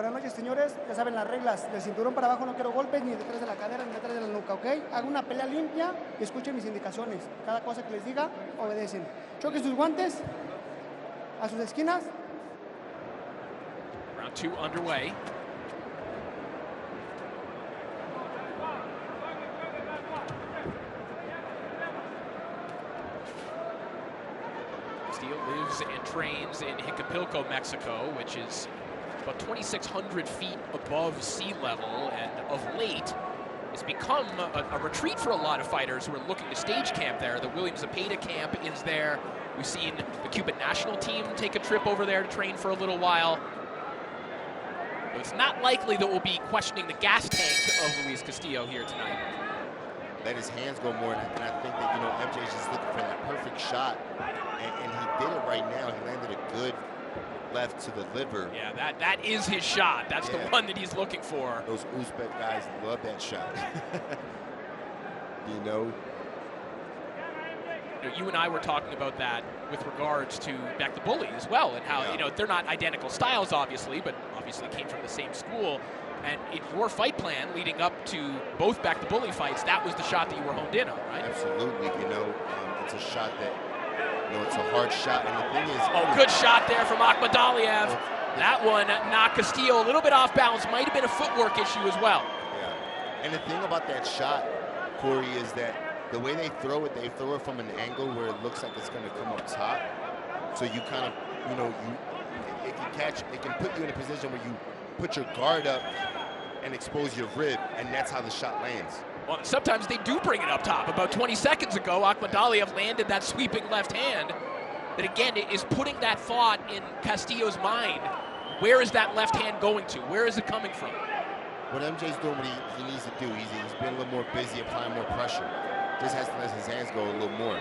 Buenas noches, señores. Ya saben las reglas. Del cinturón para abajo no quiero golpes, ni detrás de la cadera, ni detrás de la nuca, ¿ok? Hago una pelea limpia y escuchen mis indicaciones. Cada cosa que les diga, obedecen. Choquen sus guantes a sus esquinas. Round 2 underway. Castillo lives and trains in Jicapilco, Mexico, which is about 2,600 feet above sea level, and of late, it's become a retreat for a lot of fighters who are looking to stage camp there. The William Zepeda camp is there. We've seen the Cuban national team take a trip over there to train for a little while. It's not likely that we'll be questioning the gas tank of Luis Castillo here tonight. Let his hands go more, and I think that, you know, MJ's just looking for that perfect shot, and he did it right now. He landed a good left to the liver. Yeah, that is his shot. That's the one that he's looking for. Those Uzbek guys love that shot. You know? You and I were talking about that with regards to Back the Bully as well, and how, you know, they're not identical styles, obviously, but obviously came from the same school. And in your fight plan leading up to both Back the Bully fights, that was the shot that you were honed in on, right? Absolutely. You know, it's a shot that, you know, it's a hard shot. And the thing is... Oh, good shot there from Akhmadaliev. That one knocked Castillo a little bit off balance. Might have been a footwork issue as well. Yeah. And the thing about that shot, Corey, is that the way they throw it from an angle where it looks like it's going to come up top. So you kind of, you know, it can put you in a position where you put your guard up and expose your rib, and that's how the shot lands. Well, sometimes they do bring it up top. About 20 seconds ago, Akhmadaliev landed that sweeping left hand that, again, is putting that thought in Castillo's mind. Where is that left hand going to? Where is it coming from? What MJ's doing, what he needs to do, he's been a little more busy applying more pressure. Just has to let his hands go a little more.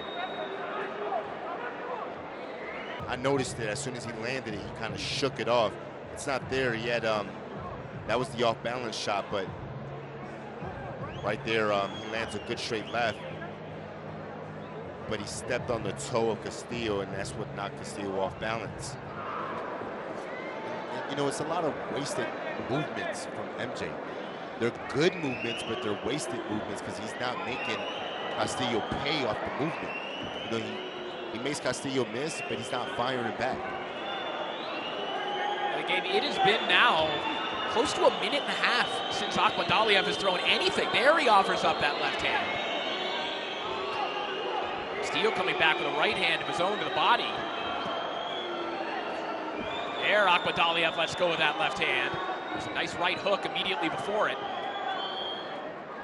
I noticed it as soon as he landed it, he kind of shook it off. It's not there. He had, that was the off-balance shot, but right there, he lands a good straight left. But he stepped on the toe of Castillo, and that's what knocked Castillo off balance. And, you know, it's a lot of wasted movements from MJ. They're good movements, but they're wasted movements because he's not making Castillo pay off the movement. You know, he makes Castillo miss, but he's not firing back. It has been now close to a minute and a half since Akhmadaliev has thrown anything. There he offers up that left hand. Castillo coming back with a right hand of his own to the body. There, Akhmadaliev lets go of that left hand. There's a nice right hook immediately before it.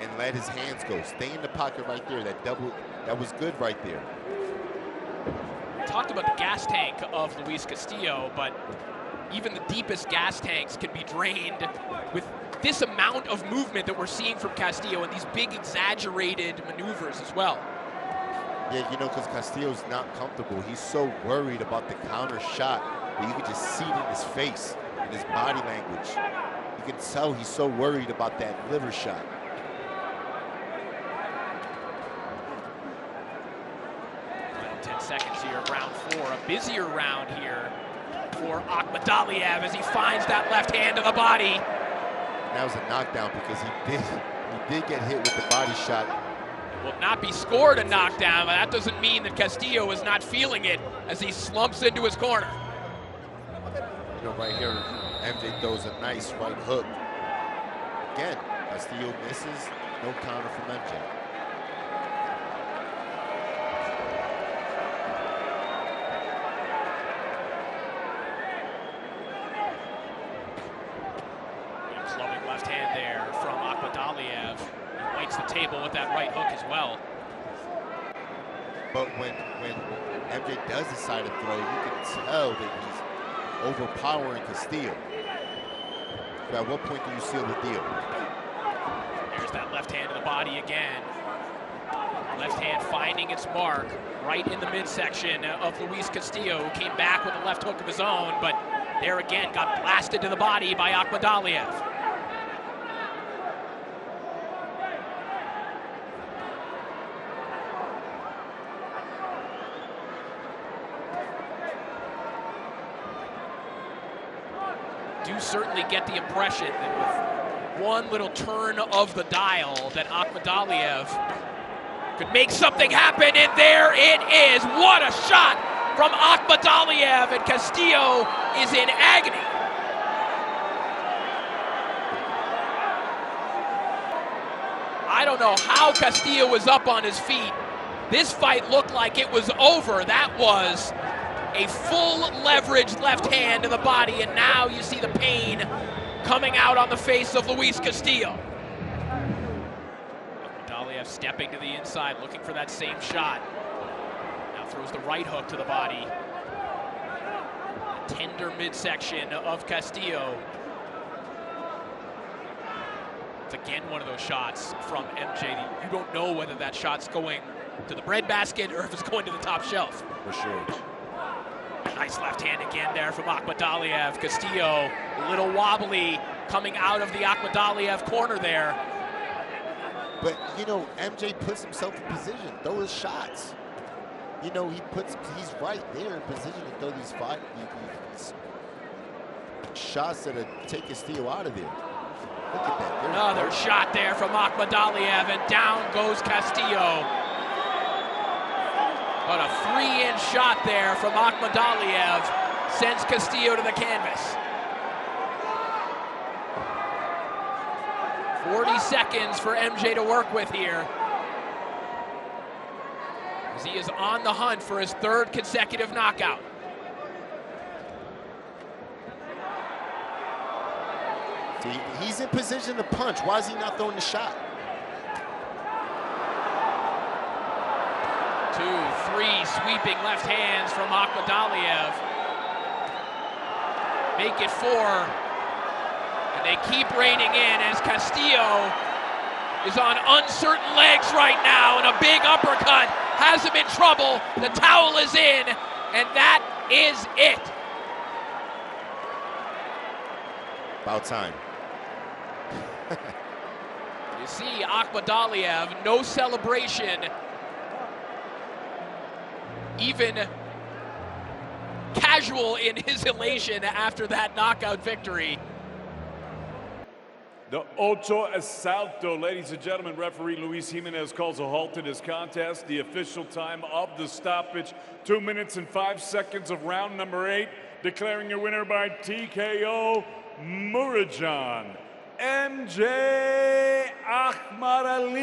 And let his hands go. Stay in the pocket right there. That was good right there. We talked about the gas tank of Luis Castillo, but even the deepest gas tanks can be drained with this amount of movement that we're seeing from Castillo and these big exaggerated maneuvers as well. Yeah, you know, because Castillo's not comfortable. He's so worried about the counter shot that you can just see it in his face, in his body language. You can tell he's so worried about that liver shot. Final 10 seconds here of round 4, a busier round here for Akhmadaliev as he finds that left hand to the body. That was a knockdown because he did get hit with the body shot. Will not be scored a knockdown, but that doesn't mean that Castillo is not feeling it as he slumps into his corner. You know, right here, MJ throws a nice right hook. Again, Castillo misses, no counter from MJ. Loving left hand there from Akhmadaliev. He weights the table with that right hook as well. But when MJ does decide to throw, you can tell that he's overpowering Castillo. But at what point do you seal the deal? There's that left hand to the body again. Left hand finding its mark right in the midsection of Luis Castillo, who came back with a left hook of his own, but there again got blasted to the body by Akhmadaliev. do certainly get the impression that with one little turn of the dial that Akhmadaliev could make something happen, and there it is. What a shot from Akhmadaliev, and Castillo is in agony. I don't know how Castillo was up on his feet. This fight looked like it was over. That was a full leverage left hand to the body, and now you see the pain coming out on the face of Luis Castillo. Akhmadaliev stepping to the inside, looking for that same shot. Now throws the right hook to the body. The tender midsection of Castillo. It's again one of those shots from MJ. You don't know whether that shot's going to the breadbasket or if it's going to the top shelf. For sure. Nice left hand again there from Akhmadaliev. Castillo, a little wobbly, coming out of the Akhmadaliev corner there. But, you know, MJ puts himself in position, throw his shots. You know, he's right there in position to throw these shots that'll take Castillo out of there. Look at that. There's another shot there from Akhmadaliev, and down goes Castillo. But a 3-inch shot there from Akhmadaliev sends Castillo to the canvas. 40 seconds for MJ to work with here, as he is on the hunt for his 3rd consecutive knockout. He's in position to punch. Why is he not throwing the shot? 2, 3 sweeping left hands from Akhmadaliev. Make it 4. And they keep reining in as Castillo is on uncertain legs right now, and a big uppercut has him in trouble. The towel is in, and that is it. About time. You see Akhmadaliev, no celebration, even casual in his elation after that knockout victory. The Ocho Asalto, ladies and gentlemen, referee Luis Jimenez calls a halt to this contest. The official time of the stoppage, 2 minutes and 5 seconds of round number 8. Declaring your winner by TKO, Murodjon, MJ Akhmadaliev.